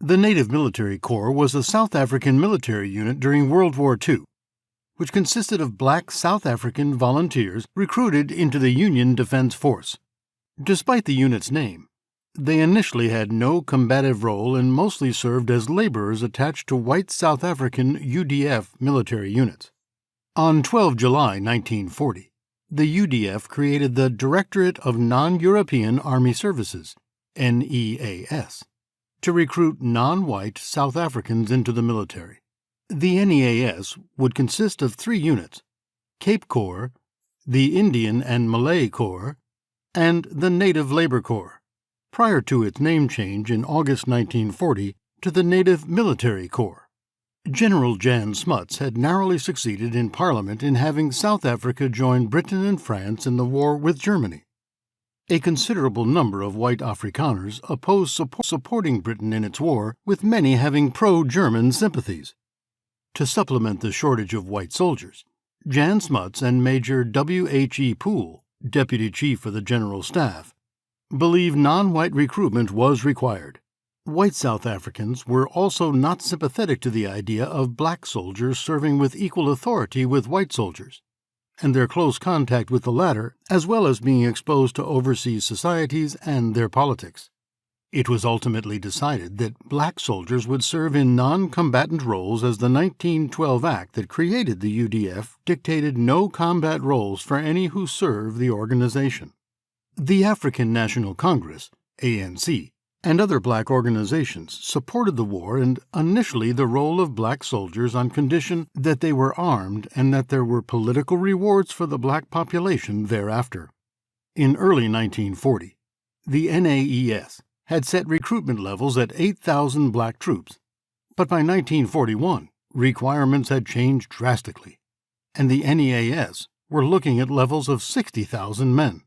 The Native Military Corps was a South African military unit during World War II, which consisted of black South African volunteers recruited into the Union Defense Force. Despite the unit's name, they initially had no combative role and mostly served as laborers attached to white South African UDF military units. On 12 July 1940, the UDF created the Directorate of Non-European Army Services, NEAS, to recruit non-white South Africans into the military. The NEAS would consist of 3 units: Cape Corps, the Indian and Malay Corps, and the Native Labor Corps, prior to its name change in August 1940 to the Native Military Corps. General Jan Smuts had narrowly succeeded in Parliament in having South Africa join Britain and France in the war with Germany. A considerable number of white Afrikaners opposed supporting Britain in its war, with many having pro-German sympathies. To supplement the shortage of white soldiers, Jan Smuts and Major W.H.E. Poole, Deputy Chief of the General Staff, believed non-white recruitment was required. White South Africans were also not sympathetic to the idea of black soldiers serving with equal authority with white soldiers, and their close contact with the latter, as well as being exposed to overseas societies and their politics. It was ultimately decided that black soldiers would serve in non-combatant roles, as the 1912 Act that created the UDF dictated no combat roles for any who serve the organization. The African National Congress, ANC, and other black organizations supported the war and initially the role of black soldiers on condition that they were armed and that there were political rewards for the black population thereafter. In early 1940, the NAES had set recruitment levels at 8,000 black troops, but by 1941, requirements had changed drastically, and the NEAS were looking at levels of 60,000 men.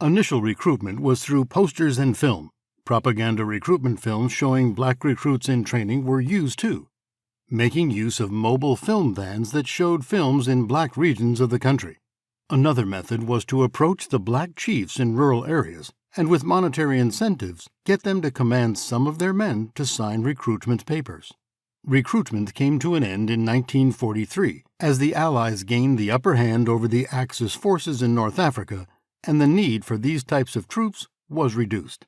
Initial recruitment was through posters and film. Propaganda recruitment films showing black recruits in training were used too, making use of mobile film vans that showed films in black regions of the country. Another method was to approach the black chiefs in rural areas and with monetary incentives get them to command some of their men to sign recruitment papers. Recruitment came to an end in 1943 as the Allies gained the upper hand over the Axis forces in North Africa, and the need for these types of troops was reduced.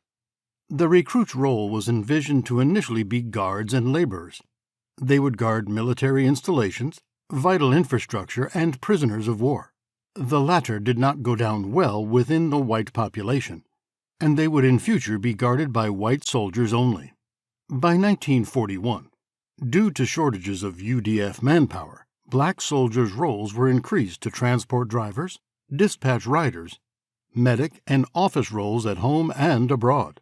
The recruit's role was envisioned to initially be guards and laborers. They would guard military installations, vital infrastructure, and prisoners of war. The latter did not go down well within the white population, and they would in future be guarded by white soldiers only. By 1941, due to shortages of UDF manpower, black soldiers' roles were increased to transport drivers, dispatch riders, medic, and office roles at home and abroad.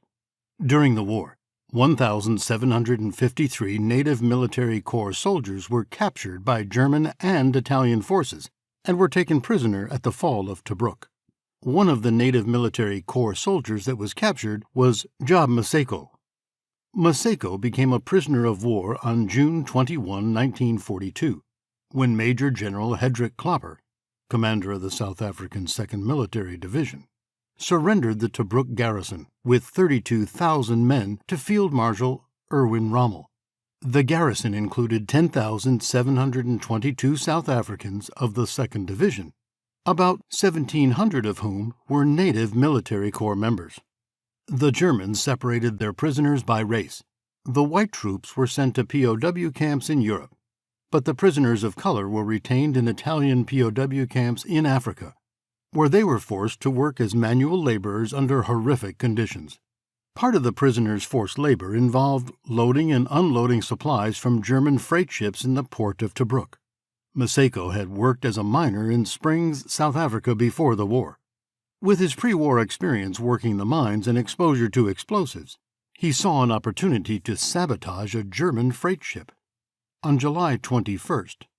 During the war, 1,753 Native Military Corps soldiers were captured by German and Italian forces and were taken prisoner at the fall of Tobruk. One of the Native Military Corps soldiers that was captured was Job Maseko. Maseko became a prisoner of war on June 21, 1942, when Major-General Hendrik Klopper, commander of the South African 2nd Military Division, surrendered the Tobruk Garrison with 32,000 men to Field Marshal Erwin Rommel. The garrison included 10,722 South Africans of the 2nd Division, about 1,700 of whom were Native Military Corps members. The Germans separated their prisoners by race. The white troops were sent to POW camps in Europe, but the prisoners of color were retained in Italian POW camps in Africa, where they were forced to work as manual laborers under horrific conditions. Part of the prisoners' forced labor involved loading and unloading supplies from German freight ships in the port of Tobruk. Maseko had worked as a miner in Springs, South Africa before the war. With his pre-war experience working the mines and exposure to explosives, he saw an opportunity to sabotage a German freight ship. On July 21,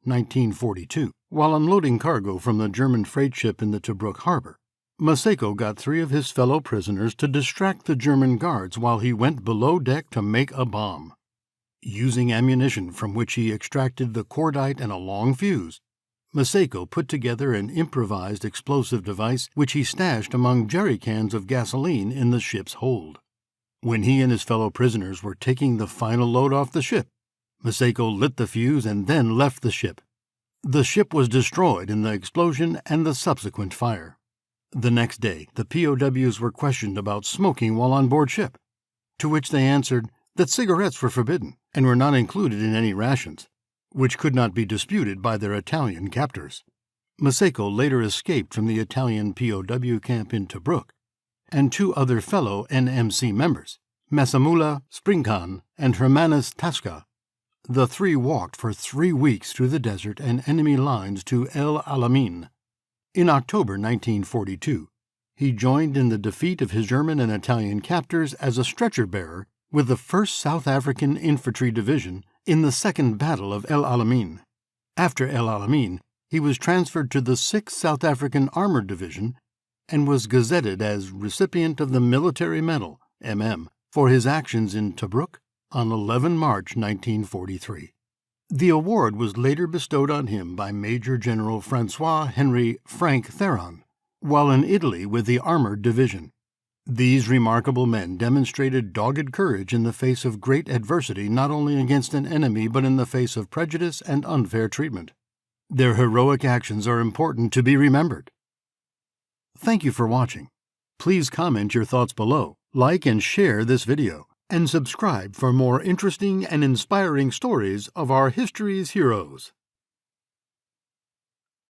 1942, while unloading cargo from the German freight ship in the Tobruk harbor, Maseko got 3 of his fellow prisoners to distract the German guards while he went below deck to make a bomb. Using ammunition from which he extracted the cordite and a long fuse, Maseko put together an improvised explosive device which he stashed among jerry cans of gasoline in the ship's hold. When he and his fellow prisoners were taking the final load off the ship, Maseko lit the fuse and then left the ship. The ship was destroyed in the explosion and the subsequent fire. The next day, the POWs were questioned about smoking while on board ship, to which they answered that cigarettes were forbidden and were not included in any rations, which could not be disputed by their Italian captors. Maseko later escaped from the Italian POW camp in Tobruk, and two other fellow NMC members, Masamula Springkan and Hermanus Tasca. The three walked for 3 weeks through the desert and enemy lines to El Alamein. In October 1942, he joined in the defeat of his German and Italian captors as a stretcher-bearer with the 1st South African Infantry Division in the Second Battle of El Alamein. After El Alamein, he was transferred to the 6th South African Armored Division and was gazetted as recipient of the Military Medal, MM, for his actions in Tobruk on 11 March 1943. The award was later bestowed on him by Major-General Henry Frank Theron, while in Italy with the Armored Division. These remarkable men demonstrated dogged courage in the face of great adversity, not only against an enemy but in the face of prejudice and unfair treatment. Their heroic actions are important to be remembered. Thank you for watching. Please comment your thoughts below, like and share this video, and subscribe for more interesting and inspiring stories of our history's heroes.